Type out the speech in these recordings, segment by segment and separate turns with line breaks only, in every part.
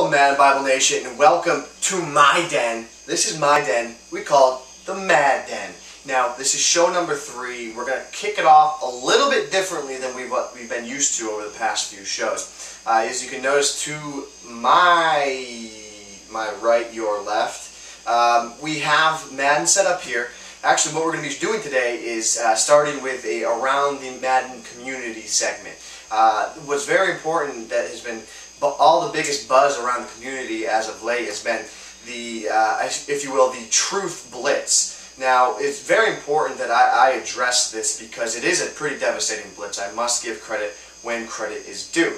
Hello Madden Bible Nation, and welcome to my den. This is my den. We call it the Mad Den. Now, this is show number 3. We're going to kick it off a little bit differently than what we've been used to over the past few shows. As you can notice, to my right, your left, we have Madden set up here. Actually, what we're going to be doing today is starting with a Around the Madden Community segment. What's very important that has been all the biggest buzz around the community as of late has been the, if you will, the Truth Blitz. Now, it's very important that I address this because it is a pretty devastating blitz. I must give credit when credit is due.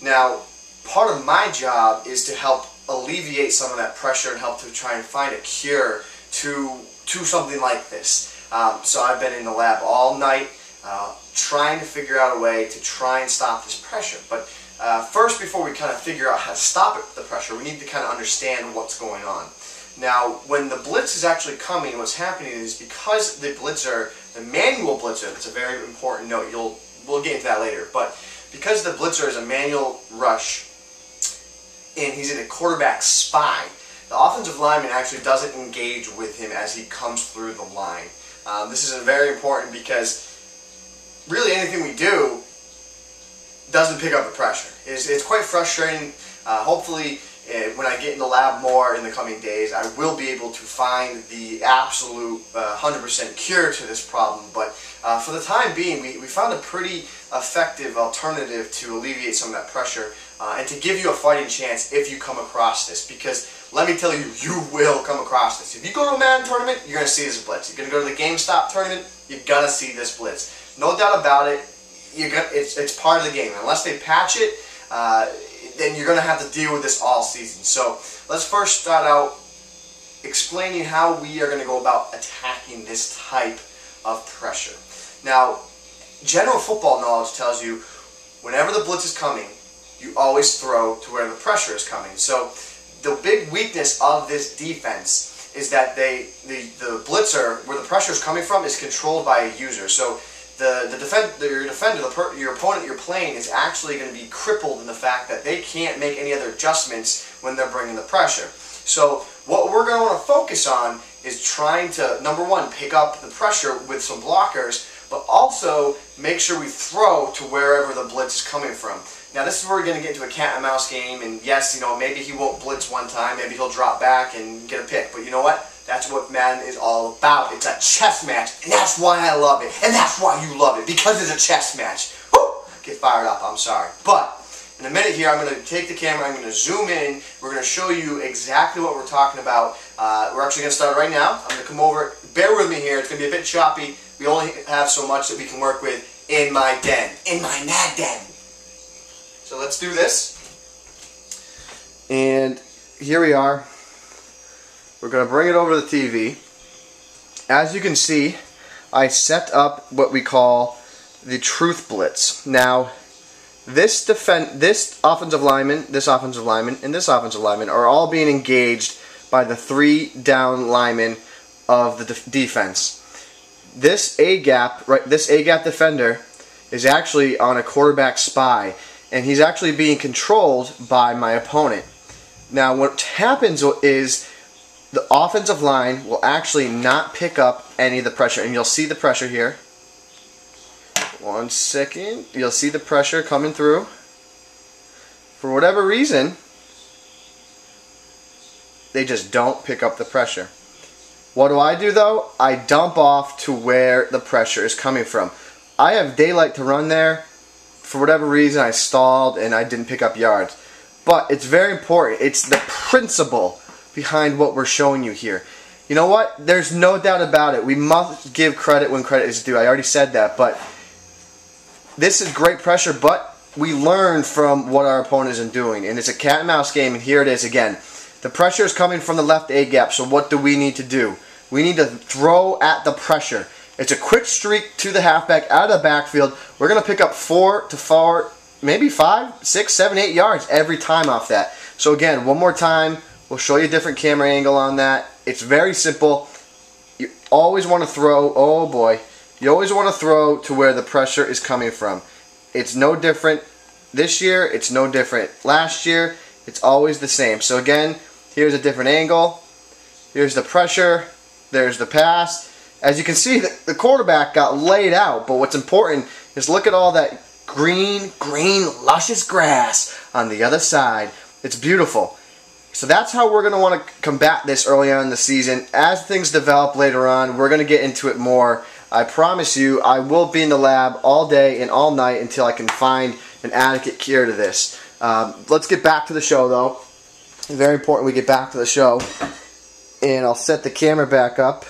Now, part of my job is to help alleviate some of that pressure and help to try and find a cure to something like this. So I've been in the lab all night trying to figure out a way to try and stop this pressure. But first, before we kind of figure out how to stop the pressure, we need to kind of understand what's going on. Now, when the blitz is actually coming, what's happening is because the blitzer, the manual blitzer, that's a very important note, we'll get into that later, but because the blitzer is a manual rush and he's in a quarterback spy, the offensive lineman actually doesn't engage with him as he comes through the line. This is very important because really anything we do doesn't pick up the pressure. It's quite frustrating. Hopefully, when I get in the lab more in the coming days, I will be able to find the absolute 100% cure to this problem. But for the time being, we found a pretty effective alternative to alleviate some of that pressure and to give you a fighting chance if you come across this. Because let me tell you, you will come across this. If you go to a Madden tournament, you're going to see this blitz. You're going to go to the GameStop tournament, you're going to see this blitz. No doubt about it. It's part of the game. Unless they patch it, then you're going to have to deal with this all season. So let's first start out explaining how we are going to go about attacking this type of pressure. Now, general football knowledge tells you whenever the blitz is coming, you always throw to where the pressure is coming. So the big weakness of this defense is that the blitzer, where the pressure is coming from, is controlled by a user. So your opponent you're playing is actually going to be crippled in the fact that they can't make any other adjustments when they're bringing the pressure. So what we're going to want to focus on is trying to, number one, pick up the pressure with some blockers, but also make sure we throw to wherever the blitz is coming from. Now this is where we're going to get into a cat and mouse game, and yes, maybe he won't blitz one time, maybe he'll drop back and get a pick, but you know what? That's what Madden is all about. It's a chess match, and that's why I love it, and that's why you love it, because it's a chess match. Woo! Get fired up, I'm sorry. But in a minute here, I'm going to take the camera, I'm going to zoom in, we're going to show you exactly what we're talking about. We're actually going to start right now. I'm going to come over, bear with me here, it's going to be a bit choppy. We only have so much that we can work with in my den, in my Mad Den. So let's do this. And here we are. We're going to bring it over to the TV. As you can see, I set up what we call the Truth Blitz. Now, this offensive lineman, and this offensive lineman are all being engaged by the 3 down linemen of the defense. This A-gap, this A-gap defender is actually on a quarterback spy, and he's actually being controlled by my opponent. Now, what happens is the offensive line will actually not pick up any of the pressure, and you'll see the pressure here. 1 second. You'll see the pressure coming through. For whatever reason, they just don't pick up the pressure. What do I do though? I dump off to where the pressure is coming from. I have daylight to run there. For whatever reason, I stalled and I didn't pick up yards. But it's very important. It's the principle behind what we're showing you here. You know what? There's no doubt about it. We must give credit when credit is due. I already said that, but this is great pressure, but we learn from what our opponent is doing, and it's a cat and mouse game, and here it is again. The pressure is coming from the left A-gap, so what do we need to do? We need to throw at the pressure. It's a quick streak to the halfback out of the backfield. We're going to pick up 4 to 4, maybe 5, 6, 7, 8 yards every time off that. So again, one more time, we'll show you a different camera angle on that. It's very simple. You always want to throw, oh boy, you always want to throw to where the pressure is coming from. It's no different this year, it's no different last year. It's always the same. So again, here's a different angle. Here's the pressure. There's the pass. As you can see, the quarterback got laid out, but what's important is look at all that green, luscious grass on the other side. It's beautiful. So that's how we're going to want to combat this early on in the season. As things develop later on, we're going to get into it more. I promise you, I will be in the lab all day and all night until I can find an adequate cure to this. Let's get back to the show, though. Very important we get back to the show. And I'll set the camera back up.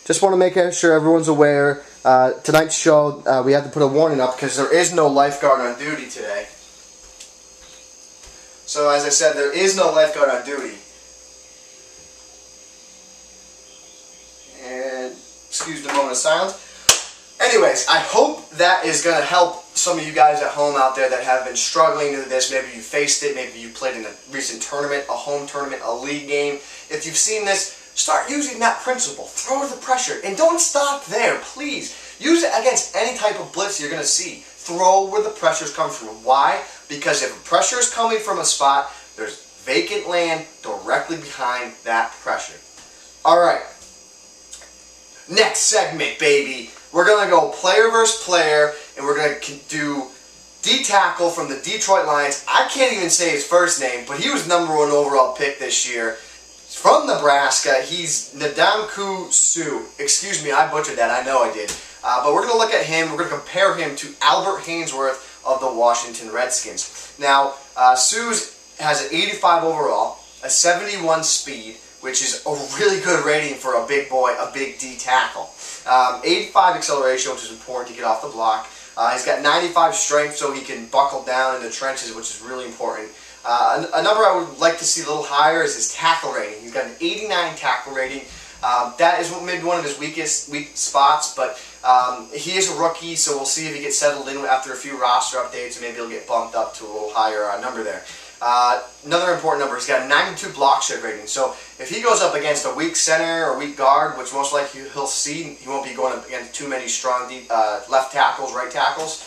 Just want to make sure everyone's aware. Tonight's show, we have to put a warning up because there is no lifeguard on duty today. So as I said, there is no lifeguard on duty. And excuse the moment of silence. Anyways, I hope that is going to help some of you guys at home out there that have been struggling with this. Maybe you faced it, maybe you played in a recent tournament, a home tournament, a league game. If you've seen this, start using that principle. Throw the pressure. And don't stop there, please. Use it against any type of blitz you're going to see. Throw where the pressure is coming from. Why? Because if the pressure is coming from a spot, there's vacant land directly behind that pressure. Alright. Next segment, baby. We're going to go player versus player, and we're going to do D-tackle from the Detroit Lions. I can't even say his first name, but he was #1 overall pick this year. From Nebraska, he's Ndamukong Suh. Excuse me, I butchered that. I know I did. But we're going to look at him. We're going to compare him to Albert Haynesworth of the Washington Redskins. Now, Suh has an 85 overall, a 71 speed, which is a really good rating for a big boy, a big D tackle. 85 acceleration, which is important to get off the block. He's got 95 strength, so he can buckle down in the trenches, which is really important. A number I would like to see a little higher is his tackle rating. He's got an 89 tackle rating. That is maybe one of his weak spots, but he is a rookie, so we'll see if he gets settled in after a few roster updates, and maybe he'll get bumped up to a little higher number there. Another important number, he's got a 92 block shed rating. So if he goes up against a weak center or weak guard, which most likely he'll see, he won't be going up against too many strong left tackles, right tackles.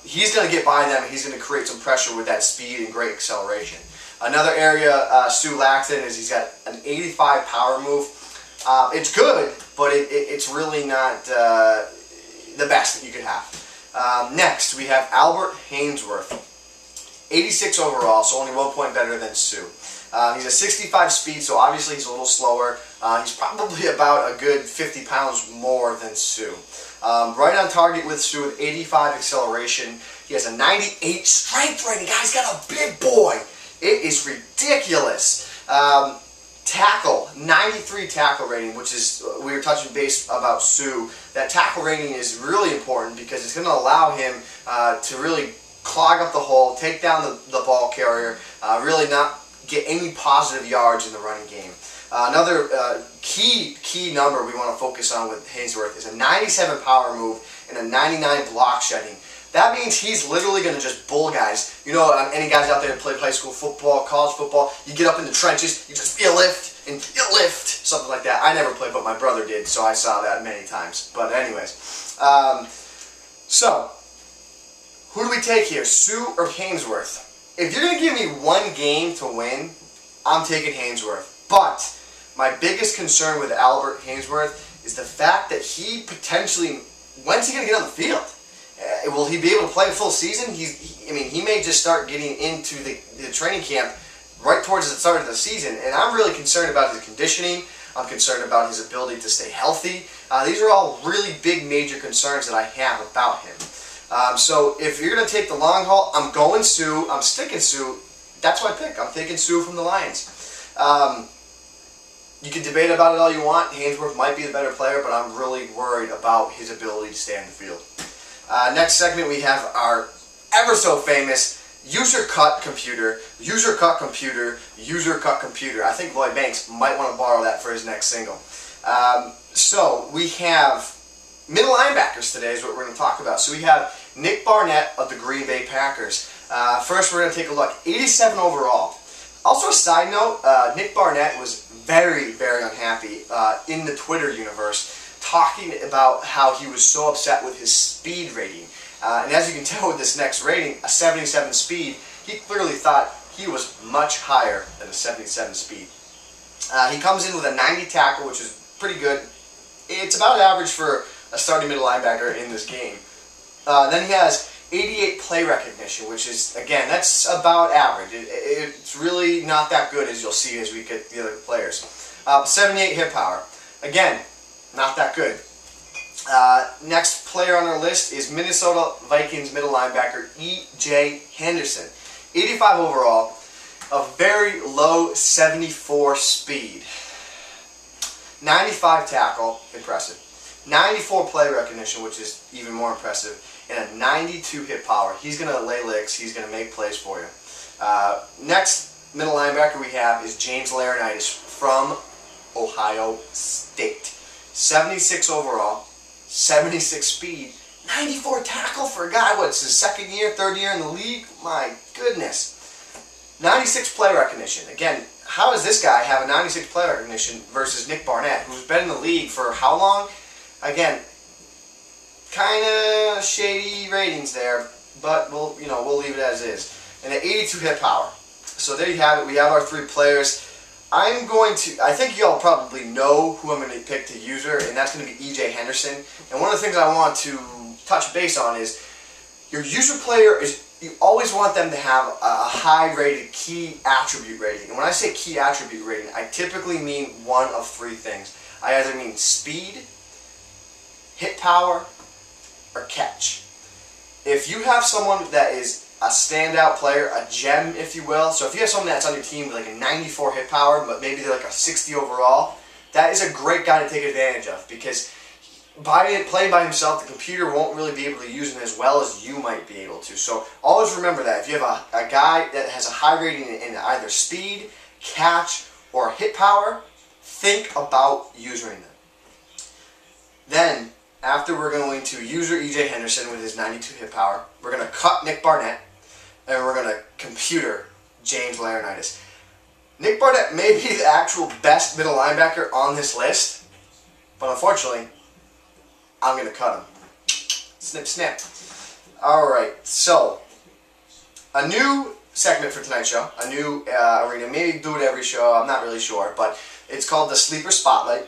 He's going to get by them, and he's going to create some pressure with that speed and great acceleration. Another area Suh lacks in is he's got an 85 power move. It's good, but it's really not the best that you could have. Next, we have Albert Haynesworth. 86 overall, so only 1 point better than Suh. He's a 65 speed, so obviously he's a little slower. He's probably about a good 50 pounds more than Suh. Right on target with Suh with 85 acceleration. He has a 98 strength rating. Guy's got a big boy. It is ridiculous. Tackle, 93 tackle rating, which is, we were touching base about Suh. That tackle rating is really important because it's going to allow him to really clog up the hole, take down the ball carrier, really not get any positive yards in the running game. Another key number we want to focus on with Haynesworth is a 97 power move and a 99 block shedding. That means he's literally going to just bull guys. You know, any guys out there that play high school football, college football, you get up in the trenches, you just feel lift, and you lift, something like that. I never played, but my brother did, so I saw that many times. But anyways, so who do we take here, Suh or Haynesworth? If you're going to give me one game to win, I'm taking Haynesworth. But my biggest concern with Albert Haynesworth is the fact that he potentially, when's he going to get on the field? Will he be able to play a full season? He may just start getting into the training camp right towards the start of the season, and I'm really concerned about his conditioning. I'm concerned about his ability to stay healthy. These are all really big, major concerns that I have about him. So if you're going to take the long haul, I'm going Suh. I'm sticking Suh. That's my pick. I'm taking Suh from the Lions. You can debate about it all you want. Haynesworth might be the better player, but I'm really worried about his ability to stay on the field. Next segment, we have our ever so famous user cut computer. I think Lloyd Banks might want to borrow that for his next single. So we have middle linebackers today is what we're going to talk about. So we have Nick Barnett of the Green Bay Packers. First, we're going to take a look. 87 overall. Also, a side note, Nick Barnett was very, very unhappy in the Twitter universe, talking about how he was so upset with his speed rating. And as you can tell with this next rating, a 77 speed, he clearly thought he was much higher than a 77 speed. He comes in with a 90 tackle, which is pretty good. It's about average for a starting middle linebacker in this game. Then he has 88 play recognition, which is, again, that's about average. It's really not that good, as you'll see as we get the other players. 78 hit power. Again, not that good. Next player on our list is Minnesota Vikings middle linebacker E.J. Henderson. 85 overall, a very low 74 speed. 95 tackle, impressive. 94 play recognition, which is even more impressive. And a 92 hit power. He's going to lay licks. He's going to make plays for you. Next middle linebacker we have is James Laurinaitis from Ohio State. 76 overall, 76 speed, 94 tackle for a guy, what's his second year, third year in the league? My goodness. 96 play recognition. Again, how does this guy have a 96 play recognition versus Nick Barnett, who's been in the league for how long? Again, kind of shady ratings there, but we'll leave it as is. And an 82 hit power. So there you have it. We have our three players. I think y'all probably know who I'm going to pick to user, and that's going to be E.J. Henderson. And one of the things I want to touch base on is your user player you always want them to have a high rated key attribute rating. And when I say key attribute rating, I typically mean one of three things. I either mean speed, hit power, or catch. If you have someone that is a standout player, a gem if you will, so if you have someone that's on your team with like a 94 hit power but maybe they're like a 60 overall, that is a great guy to take advantage of, because playing by himself, the computer won't really be able to use him as well as you might be able to. So always remember that if you have a guy that has a high rating in either speed, catch, or hit power, think about usering them. Then after we're going to user E.J. Henderson with his 92 hit power, we're going to cut Nick Barnett, and we're going to computer James Laurinaitis. Nick Barnett may be the actual best middle linebacker on this list, but unfortunately, I'm going to cut him. Snip, snip. Alright, so, a new segment for tonight's show, a new arena. Maybe do it every show, I'm not really sure, but it's called the Sleeper Spotlight.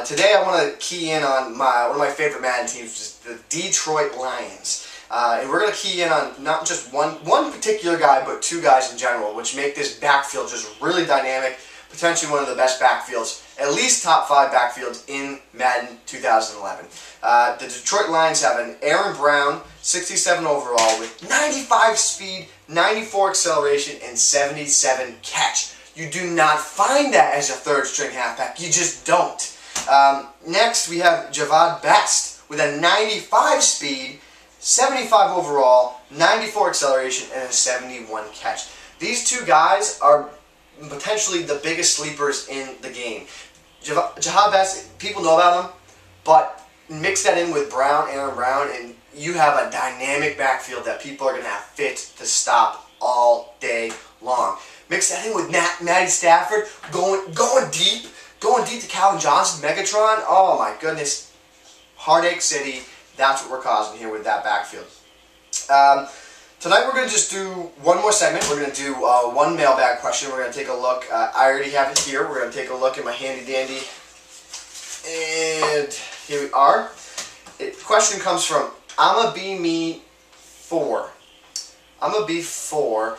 Today I want to key in on one of my favorite Madden teams, which is the Detroit Lions. And we're going to key in on not just one particular guy, but two guys in general, which make this backfield just really dynamic, potentially one of the best backfields, at least top 5 backfields in Madden 2011. The Detroit Lions have an Aaron Brown, 67 overall, with 95 speed, 94 acceleration, and 77 catch. You do not find that as a third-string halfback. You just don't. Next, we have Javad Best with a 95 speed, 75 overall, 94 acceleration, and a 71 catch. These two guys are potentially the biggest sleepers in the game. Javad Best, people know about him, but mix that in with Aaron Brown, and you have a dynamic backfield that people are going to have fit to stop all day long. Mix that in with Matty Stafford going deep to Calvin Johnson, Megatron. Oh my goodness, Heartache City. That's what we're causing here with that backfield. Tonight we're going to just do one more segment. We're going to do one mailbag question. We're going to take a look. I already have it here. We're going to take a look at my handy dandy. And here we are. The question comes from I'ma Be Me 4. I'ma be for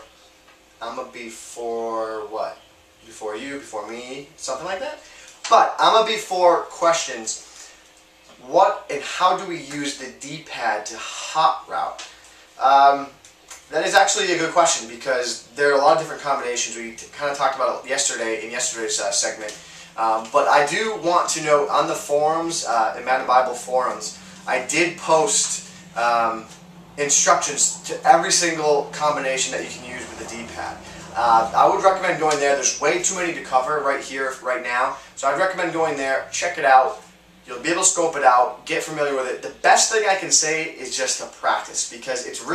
what? Before you, before me, something like that. But I'ma be for questions. What and how do we use the D-pad to hot route? That is actually a good question, because there are a lot of different combinations. We kind of talked about it yesterday in yesterday's segment. But I do want to know, on the forums, in Madden Bible forums, I did post instructions to every single combination that you can use with the D-pad. I would recommend going there. There's way too many to cover right here, right now. So I'd recommend going there, check it out. You'll be able to scope it out, get familiar with it. The best thing I can say is just to practice, because it's really